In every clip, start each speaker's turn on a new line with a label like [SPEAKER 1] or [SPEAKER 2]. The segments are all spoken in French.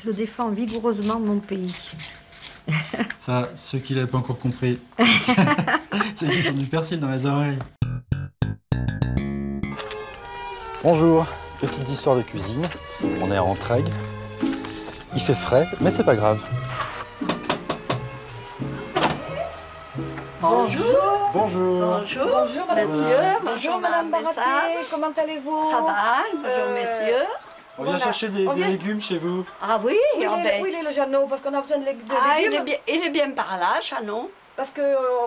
[SPEAKER 1] Je défends vigoureusement mon pays.
[SPEAKER 2] Ça, ceux qui l'avaient pas encore compris, c'est qu'ils ont du persil dans les oreilles. Bonjour, petite histoire de cuisine. On est à Entraigues. Il fait frais, mais c'est pas grave.
[SPEAKER 3] Bonjour.
[SPEAKER 2] Bonjour.
[SPEAKER 3] Bonjour. Bonjour, monsieur.
[SPEAKER 1] Bonjour, Madame Baraté. Comment allez-vous?
[SPEAKER 3] Ça va? Bonjour, messieurs.
[SPEAKER 2] On vient chercher des légumes chez vous.
[SPEAKER 3] Ah oui?
[SPEAKER 1] Où il est le Jeannot? Parce qu'on a besoin de légumes.
[SPEAKER 3] Il est bien par là, Jeannot.
[SPEAKER 1] Parce que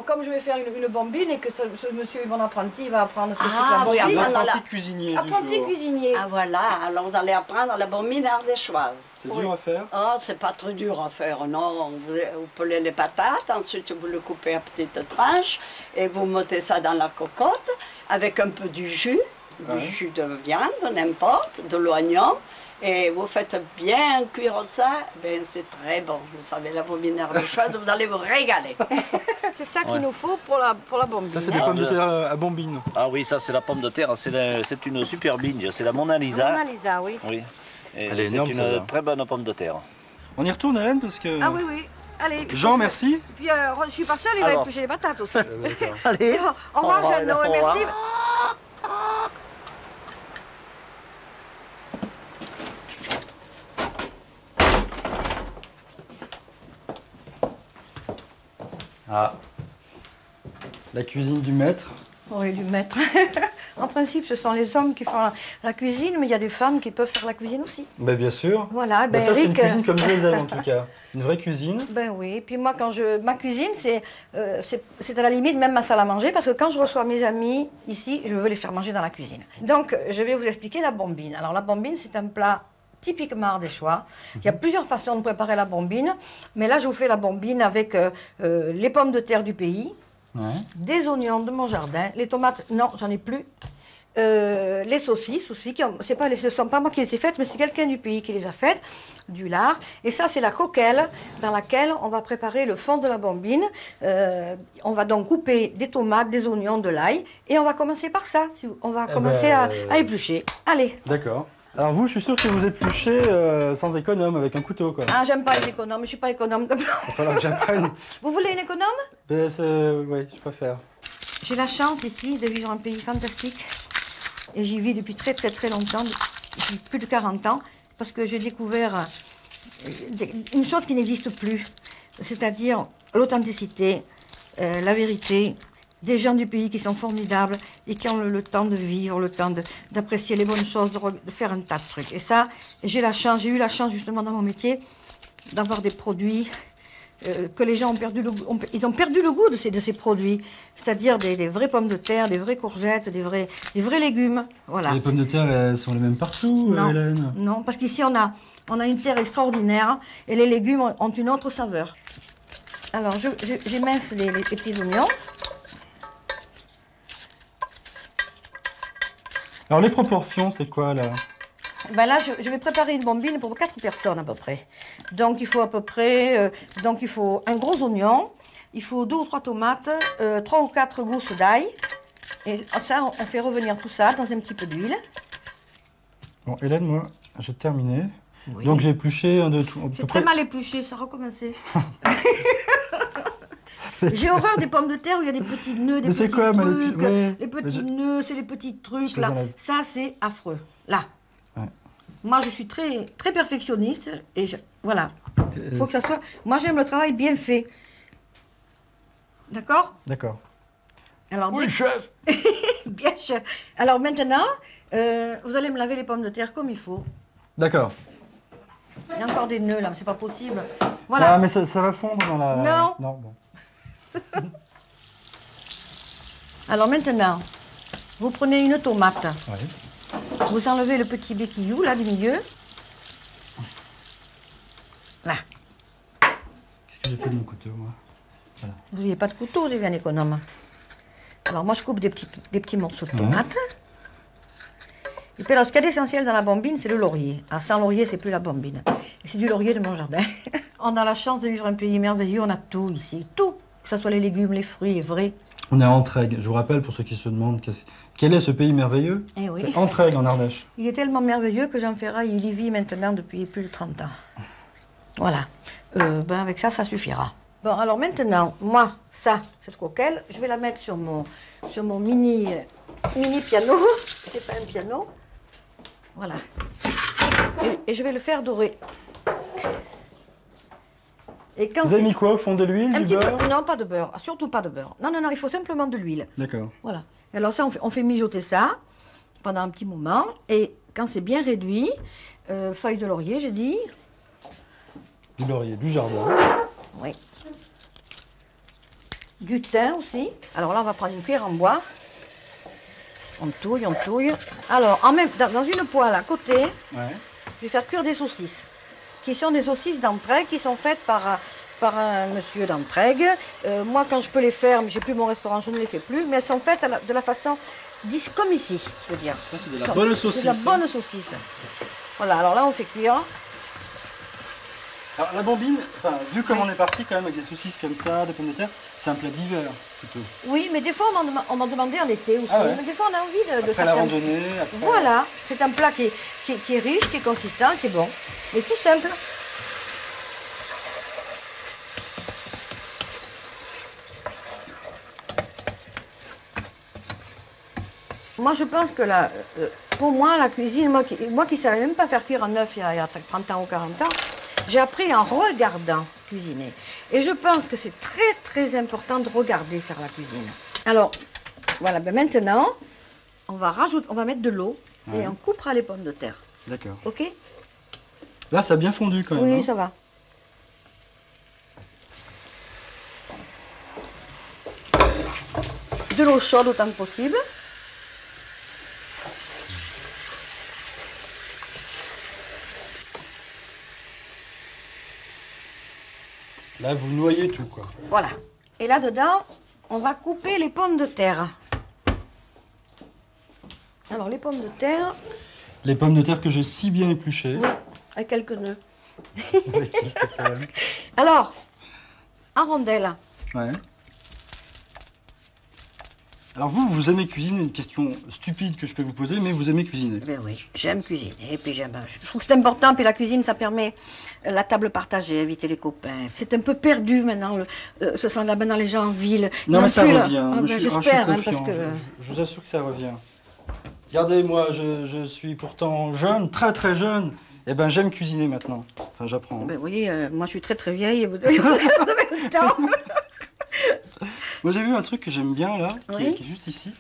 [SPEAKER 1] comme je vais faire une bombine et que ce monsieur est mon apprenti, il va apprendre ce que c'est
[SPEAKER 3] Ah,
[SPEAKER 1] que
[SPEAKER 3] oui,
[SPEAKER 1] la bombine.
[SPEAKER 2] L'apprenti cuisinier
[SPEAKER 1] Apprenti cuisinier.
[SPEAKER 3] Ah voilà, alors vous allez apprendre la bombine ardéchoise.
[SPEAKER 2] C'est dur à faire?
[SPEAKER 3] Ah, c'est pas très dur à faire, non. Vous pelez les patates, ensuite vous le coupez à petites tranches et vous mettez ça dans la cocotte avec un peu du jus de viande, n'importe, de l'oignon. Et vous faites bien cuire ça, ben c'est très bon. Vous savez, la bombine ardéchoise, vous allez vous régaler.
[SPEAKER 1] C'est ça qu'il nous faut pour la bombine.
[SPEAKER 2] Ça, c'est des pommes de terre à bombine.
[SPEAKER 4] Ah oui, ça c'est la pomme de terre, c'est une super binge, c'est la Mona Lisa.
[SPEAKER 1] Mona Lisa, oui.
[SPEAKER 4] Oui. Et
[SPEAKER 2] Elle est
[SPEAKER 4] c'est
[SPEAKER 2] énorme,
[SPEAKER 4] une
[SPEAKER 2] celle-là.
[SPEAKER 4] très bonne pomme de terre.
[SPEAKER 2] On y retourne, Hélène, parce que...
[SPEAKER 1] Ah oui, oui. Allez.
[SPEAKER 2] Jean, merci.
[SPEAKER 1] Et puis je suis pas seule, il va
[SPEAKER 4] Alors.
[SPEAKER 1] éplucher les patates aussi.
[SPEAKER 4] Allez.
[SPEAKER 1] Au revoir, Jeannot, et merci.
[SPEAKER 2] Ah. La cuisine du maître.
[SPEAKER 1] Oui, du maître. En principe, ce sont les hommes qui font la cuisine, mais il y a des femmes qui peuvent faire la cuisine aussi.
[SPEAKER 2] Ben, bien sûr.
[SPEAKER 1] Voilà,
[SPEAKER 2] Ben, ça, c'est une
[SPEAKER 1] Eric,
[SPEAKER 2] cuisine comme je les aime, en tout cas. Une vraie cuisine.
[SPEAKER 1] Ben oui, puis moi, ma cuisine, c'est à la limite même ma salle à manger, parce que quand je reçois mes amis ici, je veux les faire manger dans la cuisine. Donc, je vais vous expliquer la bombine. Alors, la bombine, c'est un plat typiquement ardéchois. Il y a plusieurs façons de préparer la bombine, mais là, je vous fais la bombine avec les pommes de terre du pays, des oignons de mon jardin, les tomates, non, j'en ai plus. Les saucisses aussi, ce ne sont pas moi qui les ai faites, mais c'est quelqu'un du pays qui les a faites, du lard. Et ça, c'est la coquelle dans laquelle on va préparer le fond de la bombine. On va donc couper des tomates, des oignons, de l'ail. Et on va commencer par ça. On va commencer à éplucher. Allez.
[SPEAKER 2] D'accord. Alors vous, je suis sûr que vous épluchez sans économe, avec un couteau, quoi.
[SPEAKER 1] Ah, j'aime pas les économes, je ne suis pas économe.
[SPEAKER 2] Il va falloir que j'apprenne.
[SPEAKER 1] Vous voulez une économe?
[SPEAKER 2] Ben, oui, je préfère.
[SPEAKER 1] J'ai la chance ici de vivre dans un pays fantastique. Et j'y vis depuis très très très longtemps, depuis plus de 40 ans, parce que j'ai découvert une chose qui n'existe plus, c'est-à-dire l'authenticité, la vérité, des gens du pays qui sont formidables et qui ont le temps de vivre, le temps d'apprécier les bonnes choses, de faire un tas de trucs. Et ça, j'ai eu la chance justement dans mon métier d'avoir des produits que les gens ont perdu le goût de ces produits, c'est-à-dire des vraies pommes de terre, des vraies courgettes, des vrais légumes. Voilà.
[SPEAKER 2] Les pommes de terre, elles sont les mêmes partout,
[SPEAKER 1] Non,
[SPEAKER 2] Hélène?
[SPEAKER 1] non, parce qu'ici on a une terre extraordinaire et les légumes ont une autre saveur. Alors j'émince les petits oignons.
[SPEAKER 2] Alors les proportions, c'est quoi là?
[SPEAKER 1] Ben là, je vais préparer une bombine pour 4 personnes à peu près. Donc il faut à peu près, il faut un gros oignon, il faut 2 ou 3 tomates, 3 ou 4 gousses d'ail. Et ça, on fait revenir tout ça dans un petit peu d'huile.
[SPEAKER 2] Bon, Hélène, moi, j'ai terminé.
[SPEAKER 1] Oui.
[SPEAKER 2] Donc j'ai épluché un de tout.
[SPEAKER 1] C'est très mal épluché, ça a recommencé. J'ai horreur des pommes de terre où il y a des petits nœuds, des petits trucs. Les petits nœuds, c'est les petits trucs là. Ça, c'est affreux. Là.
[SPEAKER 2] Ouais.
[SPEAKER 1] Moi, je suis très, très perfectionniste et voilà. Il faut que ça soit... Moi, j'aime le travail bien fait. D'accord?
[SPEAKER 2] D'accord.
[SPEAKER 1] Alors,
[SPEAKER 2] oui, chef.
[SPEAKER 1] Bien, chef. Alors maintenant, vous allez me laver les pommes de terre comme il faut.
[SPEAKER 2] D'accord.
[SPEAKER 1] Il y a encore des nœuds là, mais c'est pas possible. Voilà.
[SPEAKER 2] Ah, mais ça va fondre dans la...
[SPEAKER 1] Non.
[SPEAKER 2] Non, bon.
[SPEAKER 1] Alors maintenant, vous prenez une tomate.
[SPEAKER 2] Oui.
[SPEAKER 1] Vous enlevez le petit béquillou là du milieu. Là.
[SPEAKER 2] Qu'est-ce que j'ai fait de mon couteau, moi? Voilà.
[SPEAKER 1] Vous n'avez pas de couteau, vous avez un économe. Alors moi, je coupe des petits morceaux de tomate. Et puis alors, ce qu'il y a d'essentiel dans la bombine, c'est le laurier. Alors sans laurier, c'est plus la bombine. Et c'est du laurier de mon jardin. On a la chance de vivre un pays merveilleux, on a tout ici, tout. Que ce soit les légumes, les fruits, vrai.
[SPEAKER 2] On est à Entraigues. Je vous rappelle, pour ceux qui se demandent, quel est ce pays merveilleux?
[SPEAKER 1] Eh oui.
[SPEAKER 2] C'est Entraigues, en Ardèche.
[SPEAKER 1] Il est tellement merveilleux que Jean Ferrat, il y vit maintenant depuis plus de 30 ans. Voilà. Ben avec ça, ça suffira. Bon, alors maintenant, moi, cette coquelle, je vais la mettre sur mon mini piano. C'est pas un piano. Voilà. Et je vais le faire dorer. Et quand
[SPEAKER 2] Vous avez mis quoi au fond de l'huile, du beurre?
[SPEAKER 1] Non, pas de beurre. Surtout pas de beurre. Non, non, non, il faut simplement de l'huile.
[SPEAKER 2] D'accord.
[SPEAKER 1] Voilà. Et alors ça, on fait mijoter ça pendant un petit moment. Et quand c'est bien réduit, feuille de laurier, j'ai dit.
[SPEAKER 2] Du laurier, du jardin.
[SPEAKER 1] Oui. Du thym aussi. Alors là, on va prendre une cuillère en bois. On touille, on touille. Alors, dans une poêle à côté,
[SPEAKER 2] Ouais.
[SPEAKER 1] je vais faire cuire des saucisses. Qui sont des saucisses d'Entraigues, qui sont faites par un monsieur d'Entraigues. Moi, quand je peux les faire, mais j'ai plus mon restaurant, je ne les fais plus. Mais elles sont faites de la façon comme ici, je veux dire.
[SPEAKER 2] Ça, c'est de la bonne saucisse.
[SPEAKER 1] C'est de la bonne saucisse. Voilà, alors là, on fait cuire.
[SPEAKER 2] Alors, la bombine, enfin, vu comme on est parti quand même avec des saucisses comme ça, des pommes de terre, c'est un plat d'hiver plutôt.
[SPEAKER 1] Oui, mais des fois, on m'en demandait en été aussi.
[SPEAKER 2] Ah ouais.
[SPEAKER 1] Mais des fois, on a envie de
[SPEAKER 2] Après la randonnée, après...
[SPEAKER 1] Voilà, c'est un plat qui est riche, qui est consistant, qui est bon. Et tout simple. Moi, je pense que pour moi, la cuisine, moi qui ne savais même pas faire cuire un œuf il y a 30 ans ou 40 ans, j'ai appris en regardant cuisiner. Et je pense que c'est très, très important de regarder faire la cuisine. Alors, voilà, ben maintenant, on va mettre de l'eau et on coupera les pommes de terre.
[SPEAKER 2] D'accord.
[SPEAKER 1] OK?
[SPEAKER 2] Là, ça a bien fondu quand même.
[SPEAKER 1] Oui,
[SPEAKER 2] hein.
[SPEAKER 1] ça va. De l'eau chaude autant que possible.
[SPEAKER 2] Là, vous noyez tout, quoi.
[SPEAKER 1] Voilà. Et là-dedans, on va couper les pommes de terre. Alors, les pommes de terre,
[SPEAKER 2] Les pommes de terre que j'ai si bien épluchées.
[SPEAKER 1] oui, avec quelques nœuds.
[SPEAKER 2] Avec quelques problèmes.
[SPEAKER 1] Alors, en rondelles.
[SPEAKER 2] Ouais. Alors vous aimez cuisiner, une question stupide que je peux vous poser, mais vous aimez cuisiner.
[SPEAKER 1] Ben oui, j'aime cuisiner. Et puis je trouve que c'est important. Puis la cuisine, ça permet la table partagée, inviter les copains. C'est un peu perdu maintenant, ce sont là maintenant les gens en ville.
[SPEAKER 2] Non, mais ça
[SPEAKER 1] plus,
[SPEAKER 2] revient.
[SPEAKER 1] Ah, ben,
[SPEAKER 2] je suis
[SPEAKER 1] j'espère, hein,
[SPEAKER 2] confiant.
[SPEAKER 1] parce que...
[SPEAKER 2] Je vous assure que ça revient. Regardez, moi, je suis pourtant jeune, très très jeune. Eh ben, j'aime cuisiner maintenant. Enfin, j'apprends.
[SPEAKER 1] Ben oui, moi je suis très très vieille et vous avez le temps.
[SPEAKER 2] Moi, j'ai vu un truc que j'aime bien là,
[SPEAKER 1] Oui.
[SPEAKER 2] qui est juste ici.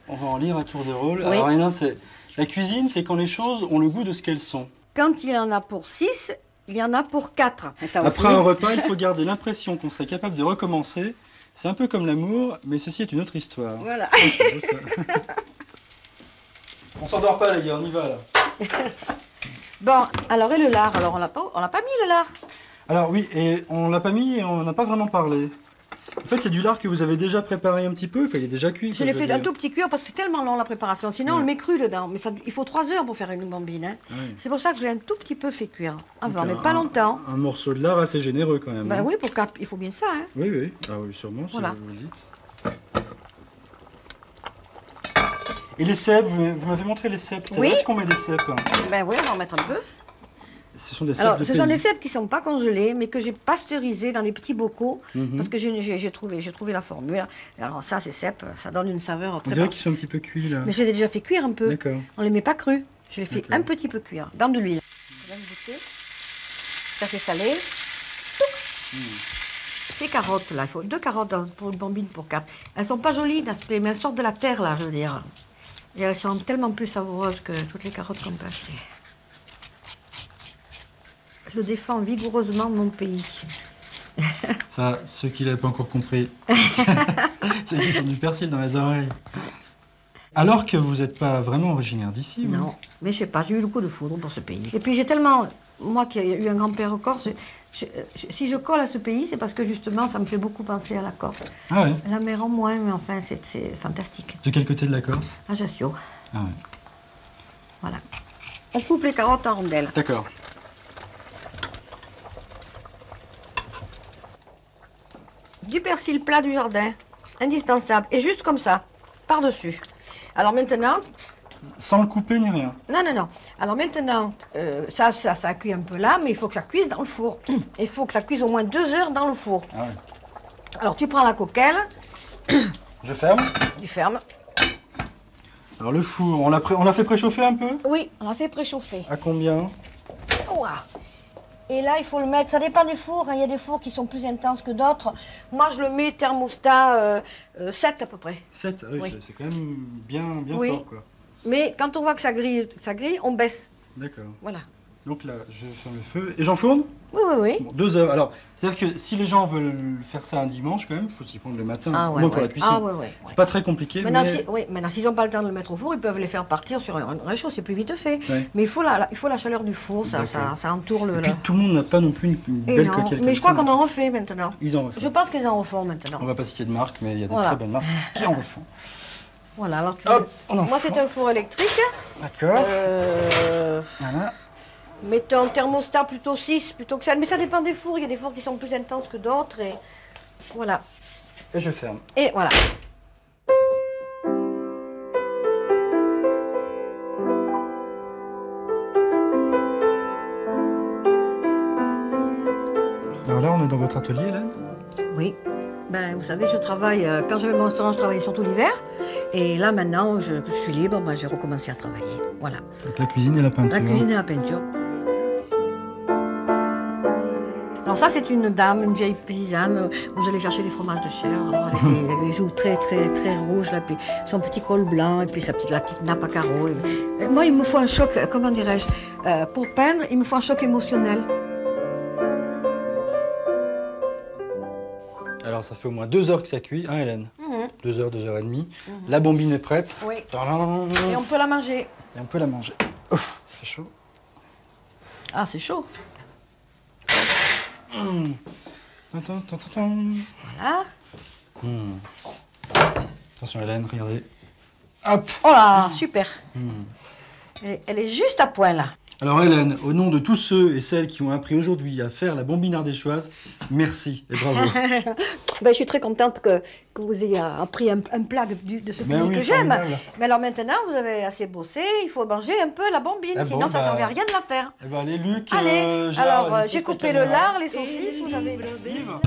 [SPEAKER 2] On va en lire à tour de rôle.
[SPEAKER 1] Oui.
[SPEAKER 2] Alors, Hénin, c'est la cuisine, c'est quand les choses ont le goût de ce qu'elles sont.
[SPEAKER 1] Quand il y en a pour 6, il y en a pour 4. Et ça
[SPEAKER 2] Après
[SPEAKER 1] aussi.
[SPEAKER 2] un repas, il faut garder l'impression qu'on serait capable de recommencer. C'est un peu comme l'amour, mais ceci est une autre histoire.
[SPEAKER 1] Voilà.
[SPEAKER 2] On s'endort pas, les gars, on y va là.
[SPEAKER 1] Bon, alors et le lard? Alors on l'a pas mis le lard.
[SPEAKER 2] Alors oui, et on l'a pas mis et on n'a pas vraiment parlé. En fait, c'est du lard que vous avez déjà préparé un petit peu, enfin, il est déjà cuit.
[SPEAKER 1] Je l'ai fait un tout petit cuir parce que c'est tellement long la préparation. Sinon on le met cru dedans. Mais il faut 3 heures pour faire une bombine. Hein.
[SPEAKER 2] Oui.
[SPEAKER 1] C'est pour ça que je l'ai un tout petit peu fait cuire avant,
[SPEAKER 2] Donc,
[SPEAKER 1] mais pas longtemps.
[SPEAKER 2] Un morceau de lard assez généreux quand même.
[SPEAKER 1] Ben
[SPEAKER 2] hein.
[SPEAKER 1] oui, il faut bien ça. Hein.
[SPEAKER 2] Oui, oui. Ah oui, sûrement,
[SPEAKER 1] Voilà.
[SPEAKER 2] si vous le dites. Et les cèpes, vous m'avez montré les cèpes.
[SPEAKER 1] Oui.
[SPEAKER 2] Est-ce qu'on met des cèpes?
[SPEAKER 1] Ben oui, on va en mettre un peu.
[SPEAKER 2] Ce sont des cèpes
[SPEAKER 1] Alors,
[SPEAKER 2] de
[SPEAKER 1] ce
[SPEAKER 2] pays.
[SPEAKER 1] sont des cèpes qui ne sont pas congelés, mais que j'ai pasteurisés dans des petits bocaux, parce que j'ai trouvé la formule. Alors ça, ces cèpes, ça donne une saveur
[SPEAKER 2] On
[SPEAKER 1] très
[SPEAKER 2] dirait
[SPEAKER 1] particulière.
[SPEAKER 2] qu'ils sont un petit peu cuits là.
[SPEAKER 1] Mais je les ai déjà fait cuire un peu.
[SPEAKER 2] D'accord.
[SPEAKER 1] On les met pas crus. Je les fais
[SPEAKER 2] D'accord.
[SPEAKER 1] un petit peu cuire, dans de l'huile. Je vais goûter. Ça fait salé. Ces carottes là, il faut 2 carottes pour une bombine pour 4. Elles sont pas jolies d'aspect, mais elles sortent de la terre là, je veux dire. Et elles sont tellement plus savoureuses que toutes les carottes qu'on peut acheter. Je défends vigoureusement mon pays.
[SPEAKER 2] Ça, ceux qui l'avaient pas encore compris, c'est qu'ils ont du persil dans les oreilles. Alors que vous n'êtes pas vraiment originaire d'ici, vous.
[SPEAKER 1] Non, mais je sais pas, j'ai eu le coup de foudre pour ce pays. Et puis j'ai tellement, moi qui ai eu un grand-père corse, si je colle à ce pays, c'est parce que justement ça me fait beaucoup penser à la Corse.
[SPEAKER 2] Ah ouais.
[SPEAKER 1] La mer en moins, mais enfin c'est fantastique.
[SPEAKER 2] De quel côté de la Corse?
[SPEAKER 1] Ajaccio,
[SPEAKER 2] Ah ouais.
[SPEAKER 1] voilà. On coupe les carottes en rondelles.
[SPEAKER 2] D'accord.
[SPEAKER 1] Du persil plat du jardin, indispensable, et juste comme ça, par-dessus. Alors maintenant,
[SPEAKER 2] Sans le couper ni rien.
[SPEAKER 1] Non, non, non. Alors maintenant, ça cuit un peu là, mais il faut que ça cuise dans le four. Il faut que ça cuise au moins 2 heures dans le four.
[SPEAKER 2] Ah ouais.
[SPEAKER 1] Alors tu prends la coquelle,
[SPEAKER 2] Je ferme.
[SPEAKER 1] tu fermes.
[SPEAKER 2] Alors le four, on l'a fait préchauffer un peu?
[SPEAKER 1] Oui, on l'a fait préchauffer.
[SPEAKER 2] À combien?
[SPEAKER 1] Ouah. Et là, il faut le mettre, ça dépend des fours, hein. Il y a des fours qui sont plus intenses que d'autres. Moi, je le mets thermostat 7 à peu près.
[SPEAKER 2] 7, oui,
[SPEAKER 1] Oui.
[SPEAKER 2] c'est quand même bien
[SPEAKER 1] Oui.
[SPEAKER 2] fort, quoi.
[SPEAKER 1] Mais quand on voit que ça grille, on baisse.
[SPEAKER 2] D'accord.
[SPEAKER 1] Voilà.
[SPEAKER 2] Donc là, je ferme le feu. Et j'enfourne?
[SPEAKER 1] Oui, oui, oui.
[SPEAKER 2] Bon, 2 heures. Alors, c'est-à-dire que si les gens veulent faire ça un dimanche, quand même, il faut s'y prendre le matin,
[SPEAKER 1] Ah
[SPEAKER 2] au
[SPEAKER 1] ouais,
[SPEAKER 2] moins pour
[SPEAKER 1] ouais.
[SPEAKER 2] la cuisson.
[SPEAKER 1] Ah ouais, ouais,
[SPEAKER 2] C'est
[SPEAKER 1] ouais.
[SPEAKER 2] pas très compliqué,
[SPEAKER 1] Maintenant,
[SPEAKER 2] mais...
[SPEAKER 1] maintenant, s'ils n'ont pas le temps de le mettre au four, ils peuvent les faire partir sur un réchaud, c'est plus vite fait.
[SPEAKER 2] Ouais.
[SPEAKER 1] Mais il faut la chaleur du four, ça entoure le...
[SPEAKER 2] Et puis, tout le monde n'a pas non plus une
[SPEAKER 1] Et
[SPEAKER 2] belle
[SPEAKER 1] non,
[SPEAKER 2] coquille.
[SPEAKER 1] mais je crois qu'on en refait maintenant.
[SPEAKER 2] Ils en refont.
[SPEAKER 1] Je pense qu'ils en refont maintenant.
[SPEAKER 2] On va pas citer de marque, mais il y a des
[SPEAKER 1] Voilà.
[SPEAKER 2] très bonnes marques qui en refont.
[SPEAKER 1] Voilà, alors
[SPEAKER 2] Hop, on en
[SPEAKER 1] moi,
[SPEAKER 2] fout.
[SPEAKER 1] c'est un four électrique.
[SPEAKER 2] D'accord. Voilà.
[SPEAKER 1] Mettons thermostat plutôt 6 plutôt que 7. Mais ça dépend des fours. Il y a des fours qui sont plus intenses que d'autres. Et voilà.
[SPEAKER 2] Et je ferme.
[SPEAKER 1] Et voilà.
[SPEAKER 2] Alors là, on est dans votre atelier, Hélène?
[SPEAKER 1] Oui. Ben, vous savez, je travaille, quand j'avais mon restaurant, je travaillais surtout l'hiver. Et là, maintenant, je suis libre, ben, j'ai recommencé à travailler. Voilà.
[SPEAKER 2] Donc la cuisine et la peinture.
[SPEAKER 1] La cuisine et la peinture. Alors ça, c'est une dame, une vieille paysanne, où j'allais chercher des fromages de chèvre. Alors, elle avait les joues très, très, très rouges, là, puis son petit col blanc, et puis la petite nappe à carreaux. Et moi, il me faut un choc, comment dirais-je, pour peindre, il me faut un choc émotionnel.
[SPEAKER 2] Alors ça fait au moins 2 heures que ça cuit, hein Hélène? 2 heures, 2 heures et demie. La bombine est prête.
[SPEAKER 1] Oui.
[SPEAKER 2] Tadam.
[SPEAKER 1] Et on peut la manger.
[SPEAKER 2] Et on peut la manger. Oh, c'est chaud.
[SPEAKER 1] Ah, c'est chaud.
[SPEAKER 2] Tan, tan, tan, tan.
[SPEAKER 1] Voilà.
[SPEAKER 2] Attention Hélène, regardez. Hop.
[SPEAKER 1] Oh là, super. Elle est juste à point, là.
[SPEAKER 2] Alors Hélène, au nom de tous ceux et celles qui ont appris aujourd'hui à faire la bombine ardéchoise, merci et bravo.
[SPEAKER 1] Ben, je suis très contente que vous ayez appris un plat de ce pays
[SPEAKER 2] oui,
[SPEAKER 1] que j'aime.
[SPEAKER 2] formidable.
[SPEAKER 1] Mais alors maintenant, vous avez assez bossé, il faut manger un peu la bombine,
[SPEAKER 2] Ah
[SPEAKER 1] sinon
[SPEAKER 2] bon,
[SPEAKER 1] ça ne
[SPEAKER 2] bah,
[SPEAKER 1] servait à rien de la faire.
[SPEAKER 2] Eh ben allez Luc,
[SPEAKER 1] Allez,
[SPEAKER 2] Gérard,
[SPEAKER 1] alors
[SPEAKER 2] vas-y,
[SPEAKER 1] j'ai
[SPEAKER 2] pose ta
[SPEAKER 1] coupé le
[SPEAKER 2] caméra.
[SPEAKER 1] lard, les saucisses, vous avez...
[SPEAKER 2] Yves.